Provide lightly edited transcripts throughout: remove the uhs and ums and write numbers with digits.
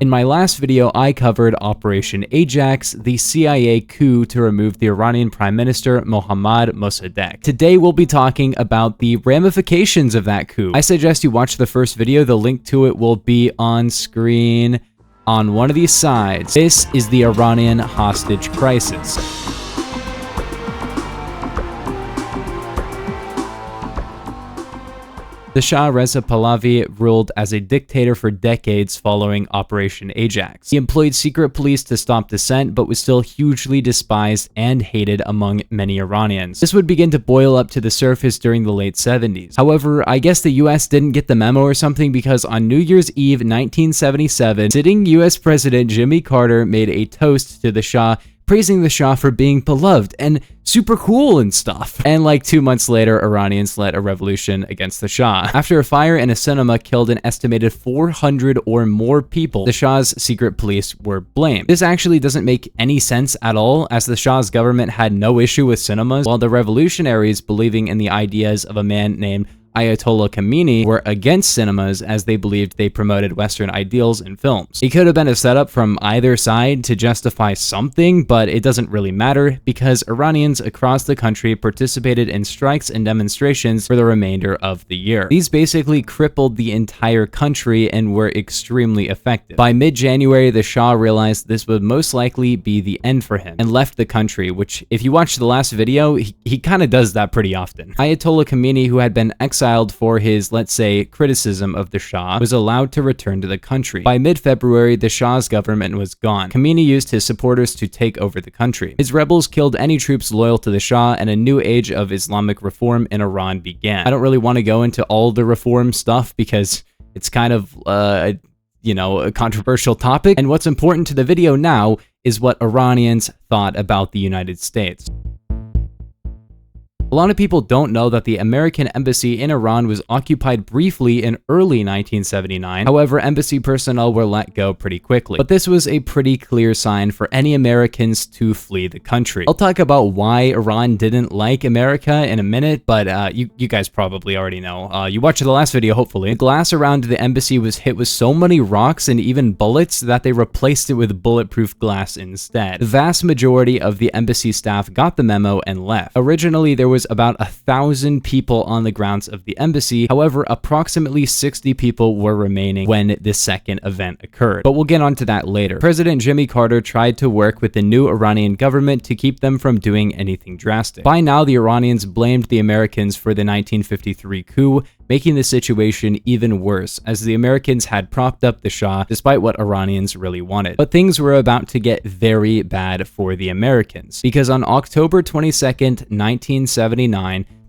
In my last video, I covered Operation Ajax, the CIA coup to remove the Iranian Prime Minister Mohammad Mosaddegh. Today, we'll be talking about the ramifications of that coup. I suggest you watch the first video. The link to it will be on screen on one of these sides. This is the Iranian hostage crisis. The Shah Reza Pahlavi ruled as a dictator for decades following Operation Ajax. He employed secret police to stop dissent, but was still hugely despised and hated among many Iranians. This would begin to boil up to the surface during the late 70s. However, I guess the US didn't get the memo or something, because on New Year's Eve 1977, sitting US President Jimmy Carter made a toast to the Shah, praising the Shah for being beloved and super cool and stuff. And like 2 months later, Iranians led a revolution against the Shah. After a fire in a cinema killed an estimated 400 or more people, the Shah's secret police were blamed. This actually doesn't make any sense at all, as the Shah's government had no issue with cinemas, while the revolutionaries, believing in the ideas of a man named Ayatollah Khamenei, were against cinemas, as they believed they promoted Western ideals in films. It could have been a setup from either side to justify something, but it doesn't really matter, because Iranians across the country participated in strikes and demonstrations for the remainder of the year. These basically crippled the entire country and were extremely effective. By mid-January, the Shah realized this would most likely be the end for him and left the country, which, if you watch the last video, he kind of does that pretty often. Ayatollah Khamenei, who had been exiled for his, let's say, criticism of the Shah, was allowed to return to the country. By mid-February, the Shah's government was gone. Khamenei used his supporters to take over the country. His rebels killed any troops loyal to the Shah, and a new age of Islamic reform in Iran began. I don't really want to go into all the reform stuff because it's kind of, a controversial topic, and what's important to the video now is what Iranians thought about the United States. A lot of people don't know that the American embassy in Iran was occupied briefly in early 1979. However, embassy personnel were let go pretty quickly. But this was a pretty clear sign for any Americans to flee the country. I'll talk about why Iran didn't like America in a minute, but you guys probably already know. You watched the last video, hopefully. The glass around the embassy was hit with so many rocks and even bullets that they replaced it with bulletproof glass instead. The vast majority of the embassy staff got the memo and left. Originally, there was about 1,000 people on the grounds of the embassy. However, approximately 60 people were remaining when the second event occurred. But we'll get onto that later. President Jimmy Carter tried to work with the new Iranian government to keep them from doing anything drastic. By now, the Iranians blamed the Americans for the 1953 coup, making the situation even worse, as the Americans had propped up the Shah despite what Iranians really wanted. But things were about to get very bad for the Americans, because on October 22nd, 1979,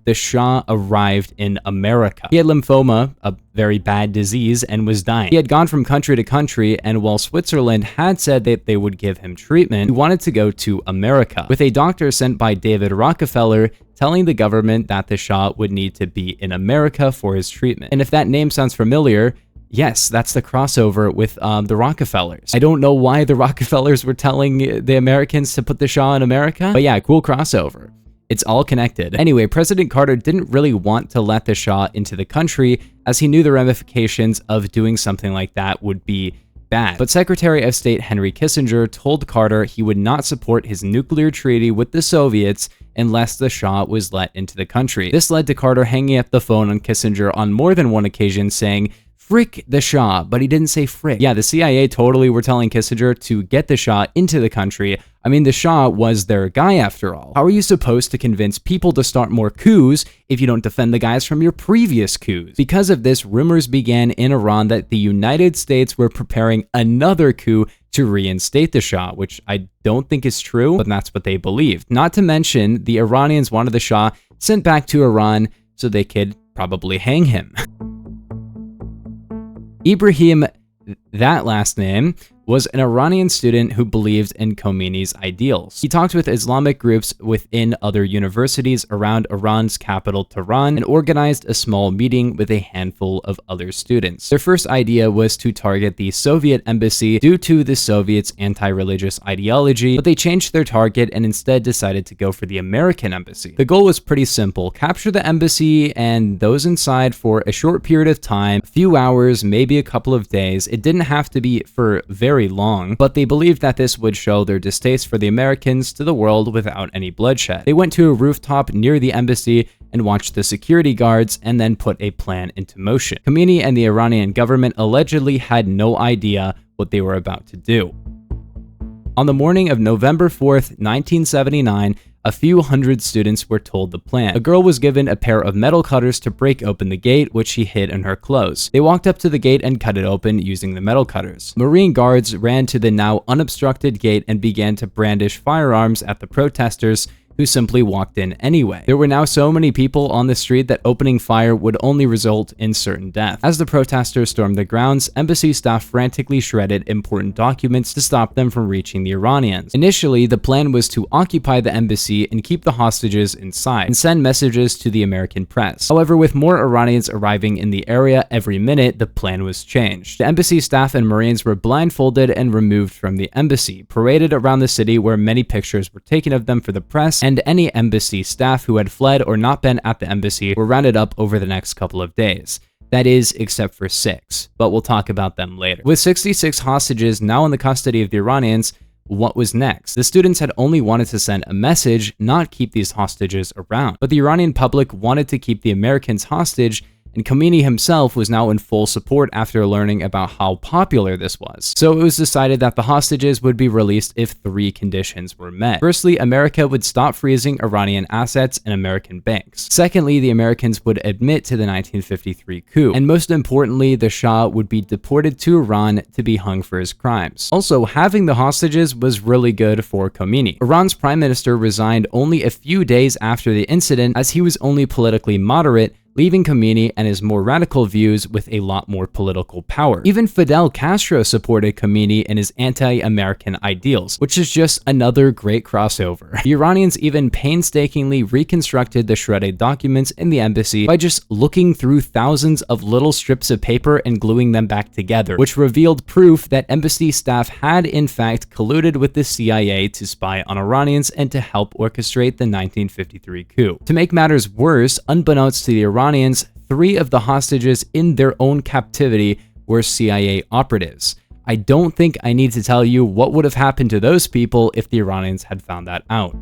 the Shah arrived in America. He had lymphoma, a very bad disease, and was dying. He had gone from country to country, and while Switzerland had said that they would give him treatment, he wanted to go to America, with a doctor sent by David Rockefeller telling the government that the Shah would need to be in America for his treatment. And if that name sounds familiar, yes, that's the crossover with the Rockefellers. I don't know why the Rockefellers were telling the Americans to put the Shah in America, but yeah, cool crossover. It's all connected. Anyway, President Carter didn't really want to let the Shah into the country, as he knew the ramifications of doing something like that would be bad. But Secretary of State Henry Kissinger told Carter he would not support his nuclear treaty with the Soviets unless the Shah was let into the country. This led to Carter hanging up the phone on Kissinger on more than one occasion, saying, "Frick the Shah," but he didn't say frick. Yeah, the CIA totally were telling Kissinger to get the Shah into the country. I mean, the Shah was their guy after all. How are you supposed to convince people to start more coups if you don't defend the guys from your previous coups? Because of this, rumors began in Iran that the United States were preparing another coup to reinstate the Shah, which I don't think is true, but that's what they believed. Not to mention, the Iranians wanted the Shah sent back to Iran so they could probably hang him. Ibrahim, that last name, was an Iranian student who believed in Khomeini's ideals. He talked with Islamic groups within other universities around Iran's capital, Tehran, and organized a small meeting with a handful of other students. Their first idea was to target the Soviet embassy due to the Soviets' anti-religious ideology, but they changed their target and instead decided to go for the American embassy. The goal was pretty simple: capture the embassy and those inside for a short period of time, a few hours, maybe a couple of days. It didn't didn't have to be for very long, but they believed that this would show their distaste for the Americans to the world without any bloodshed. They went to a rooftop near the embassy and watched the security guards and then put a plan into motion. Khomeini and the Iranian government allegedly had no idea what they were about to do. On the morning of November 4th, 1979, a few hundred students were told the plan. A girl was given a pair of metal cutters to break open the gate, which she hid in her clothes. They walked up to the gate and cut it open using the metal cutters. Marine guards ran to the now unobstructed gate and began to brandish firearms at the protesters, who simply walked in anyway. There were now so many people on the street that opening fire would only result in certain death. As the protesters stormed the grounds, embassy staff frantically shredded important documents to stop them from reaching the Iranians. Initially, the plan was to occupy the embassy and keep the hostages inside, and send messages to the American press. However, with more Iranians arriving in the area every minute, the plan was changed. The embassy staff and Marines were blindfolded and removed from the embassy, paraded around the city where many pictures were taken of them for the press, and any embassy staff who had fled or not been at the embassy were rounded up over the next couple of days. That is, except for 6, but we'll talk about them later. With 66 hostages now in the custody of the Iranians, what was next? The students had only wanted to send a message, not keep these hostages around. But the Iranian public wanted to keep the Americans hostage, and Khomeini himself was now in full support after learning about how popular this was. So it was decided that the hostages would be released if 3 conditions were met. Firstly, America would stop freezing Iranian assets in American banks. Secondly, the Americans would admit to the 1953 coup. And most importantly, the Shah would be deported to Iran to be hung for his crimes. Also, having the hostages was really good for Khomeini. Iran's prime minister resigned only a few days after the incident, as he was only politically moderate, leaving Khomeini and his more radical views with a lot more political power. Even Fidel Castro supported Khomeini and his anti-American ideals, which is just another great crossover. The Iranians even painstakingly reconstructed the shredded documents in the embassy by just looking through thousands of little strips of paper and gluing them back together, which revealed proof that embassy staff had in fact colluded with the CIA to spy on Iranians and to help orchestrate the 1953 coup. To make matters worse, unbeknownst to the Iranians, 3 of the hostages in their own captivity were CIA operatives. I don't think I need to tell you what would have happened to those people if the Iranians had found that out.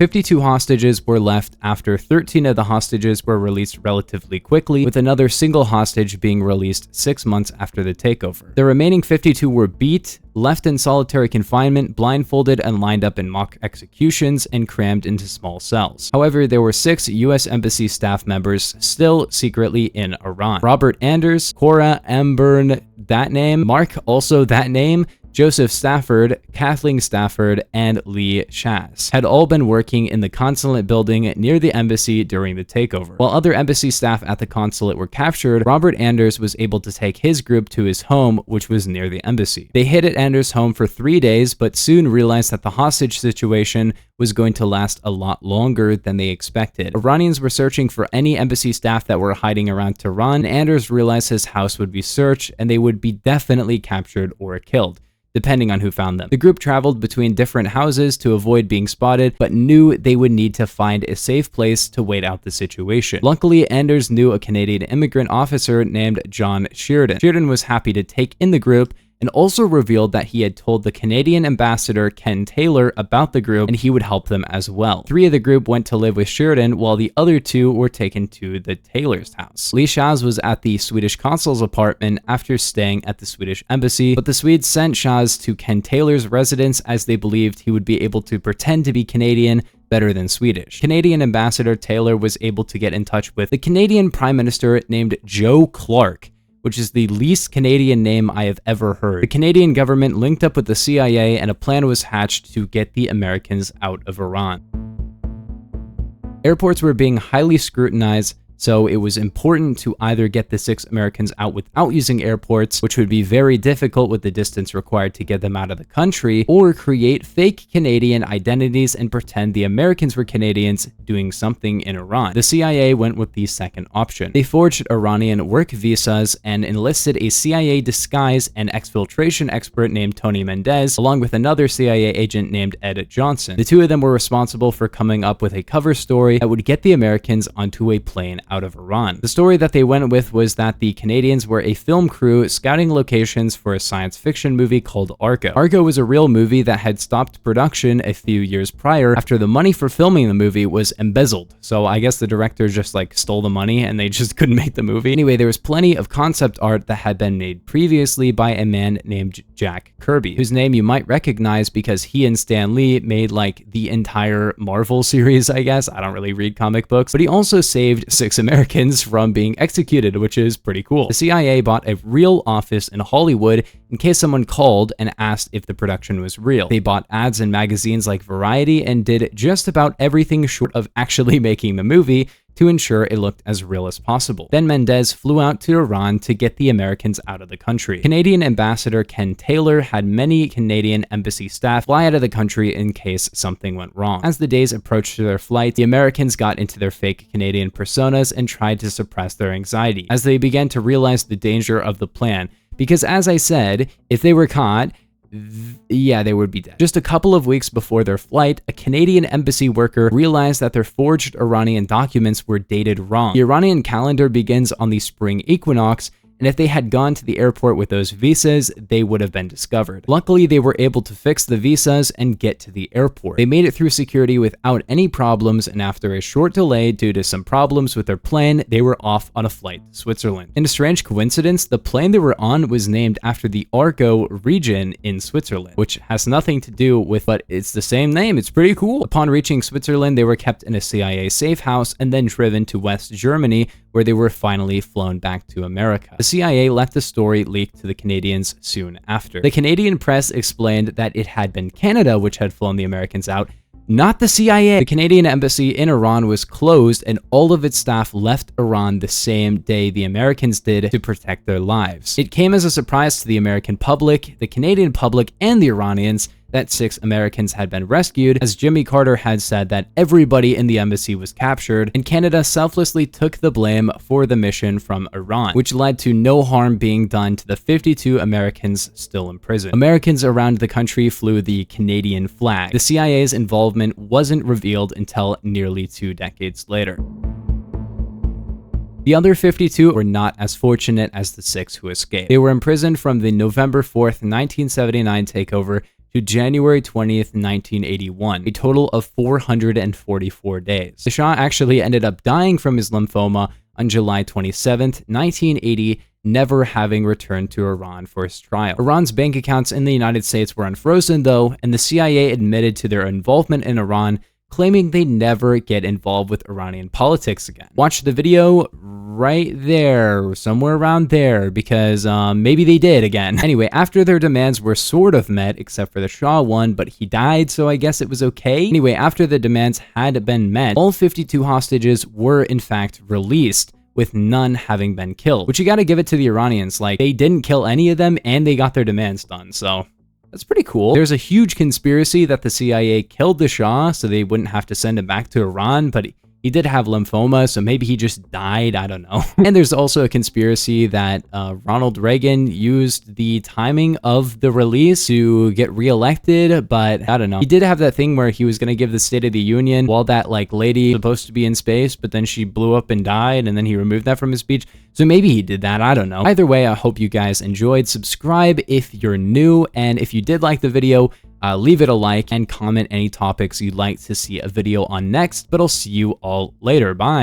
52 hostages were left after 13 of the hostages were released relatively quickly, with another single hostage being released 6 months after the takeover. The remaining 52 were beat, left in solitary confinement, blindfolded and lined up in mock executions, and crammed into small cells. However, there were 6 US Embassy staff members still secretly in Iran. Robert Anders, Cora Amburn, that name, Mark, also that name, Joseph Stafford, Kathleen Stafford, and Lee Shaz had all been working in the consulate building near the embassy during the takeover. While other embassy staff at the consulate were captured, Robert Anders was able to take his group to his home, which was near the embassy. They hid at Anders' home for 3 days, but soon realized that the hostage situation was going to last a lot longer than they expected. Iranians were searching for any embassy staff that were hiding around Tehran, and Anders realized his house would be searched and they would be definitely captured or killed, depending on who found them. The group traveled between different houses to avoid being spotted, but knew they would need to find a safe place to wait out the situation. Luckily, Anders knew a Canadian immigrant officer named John Sheridan. Sheridan was happy to take in the group, and also revealed that he had told the Canadian ambassador Ken Taylor about the group and he would help them as well. 3 of the group went to live with Sheridan, while the other 2 were taken to the Taylor's house. Lee Shaz was at the Swedish consul's apartment after staying at the Swedish embassy, but the Swedes sent Shaz to Ken Taylor's residence as they believed he would be able to pretend to be Canadian better than Swedish. Canadian ambassador Taylor was able to get in touch with the Canadian Prime Minister named Joe Clark, which is the least Canadian name I have ever heard. The Canadian government linked up with the CIA and a plan was hatched to get the Americans out of Iran. Airports were being highly scrutinized, so it was important to either get the 6 Americans out without using airports, which would be very difficult with the distance required to get them out of the country, or create fake Canadian identities and pretend the Americans were Canadians doing something in Iran. The CIA went with the second option. They forged Iranian work visas and enlisted a CIA disguise and exfiltration expert named Tony Mendez, along with another CIA agent named Ed Johnson. The 2 of them were responsible for coming up with a cover story that would get the Americans onto a plane out of Iran. The story that they went with was that the Canadians were a film crew scouting locations for a science fiction movie called Argo. Argo was a real movie that had stopped production a few years prior after the money for filming the movie was embezzled. So I guess the director just like stole the money and they just couldn't make the movie. Anyway, there was plenty of concept art that had been made previously by a man named Jack Kirby, whose name you might recognize because he and Stan Lee made like the entire Marvel series, I guess. I don't really read comic books, but he also saved 6 Americans from being executed, which is pretty cool. The CIA bought a real office in Hollywood in case someone called and asked if the production was real. They bought ads in magazines like Variety and did just about everything short of actually making the movie to ensure it looked as real as possible. Then Mendes flew out to Iran to get the Americans out of the country. Canadian Ambassador Ken Taylor had many Canadian embassy staff fly out of the country in case something went wrong. As the days approached their flight, the Americans got into their fake Canadian personas and tried to suppress their anxiety as they began to realize the danger of the plan. Because as I said, if they were caught, yeah, they would be dead. Just a couple of weeks before their flight, a Canadian embassy worker realized that their forged Iranian documents were dated wrong. The Iranian calendar begins on the spring equinox, and if they had gone to the airport with those visas, they would have been discovered. Luckily, they were able to fix the visas and get to the airport. They made it through security without any problems, and after a short delay due to some problems with their plane, they were off on a flight to Switzerland. In a strange coincidence, the plane they were on was named after the Argo region in Switzerland, which has nothing to do with, but it's the same name. It's pretty cool. Upon reaching Switzerland, they were kept in a CIA safe house and then driven to West Germany, where they were finally flown back to America. The CIA left the story leaked to the Canadians soon after. The Canadian press explained that it had been Canada which had flown the Americans out, not the CIA. The Canadian embassy in Iran was closed and all of its staff left Iran the same day the Americans did to protect their lives. It came as a surprise to the American public, the Canadian public, and the Iranians that 6 Americans had been rescued, as Jimmy Carter had said that everybody in the embassy was captured, and Canada selflessly took the blame for the mission from Iran, which led to no harm being done to the 52 Americans still in prison. Americans around the country flew the Canadian flag. The CIA's involvement wasn't revealed until nearly 2 decades later. The other 52 were not as fortunate as the 6 who escaped. They were imprisoned from the November 4th, 1979 takeover to January 20th, 1981, a total of 444 days. The Shah actually ended up dying from his lymphoma on July 27th, 1980, never having returned to Iran for his trial. Iran's bank accounts in the United States were unfrozen though, and the CIA admitted to their involvement in Iran, claiming they never get involved with Iranian politics again. Watch the video right there, somewhere around there, because maybe they did again. Anyway, after their demands were sort of met, except for the Shah one, but he died, so I guess it was okay. Anyway, after the demands had been met, all 52 hostages were in fact released, with none having been killed, which you gotta give it to the Iranians. Like, they didn't kill any of them, and they got their demands done, so that's pretty cool. There's a huge conspiracy that the CIA killed the Shah so they wouldn't have to send him back to Iran, but he did have lymphoma, so maybe he just died, I don't know. And there's also a conspiracy that Ronald Reagan used the timing of the release to get reelected, but I don't know. He did have that thing where he was gonna give the State of the Union while that like lady was supposed to be in space, but then she blew up and died, and then he removed that from his speech. So maybe he did that, I don't know. Either way, I hope you guys enjoyed. Subscribe if you're new, and if you did like the video, leave it a like and comment any topics you'd like to see a video on next, but I'll see you all later. Bye.